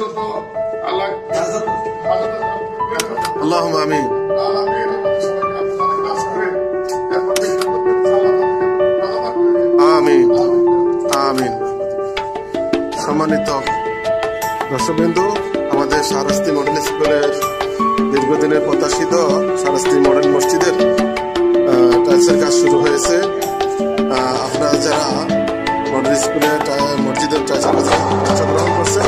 যত আল্লাহ আল্লাহুম্মা আমিন। আমিন আমিন। সম্মানিত দর্শকবৃন্দ, আমাদের শাহরাস্তি মডেল স্কুলের দীর্ঘদিনের প্রত্যাশিত শাহরাস্তি মডেল মসজিদের টাইলসের কাজ শুরু হয়েছে। আপনারা যারা মডেল স্কুলে মসজিদের টাইলসের কাজে অংশগ্রহণ করছেন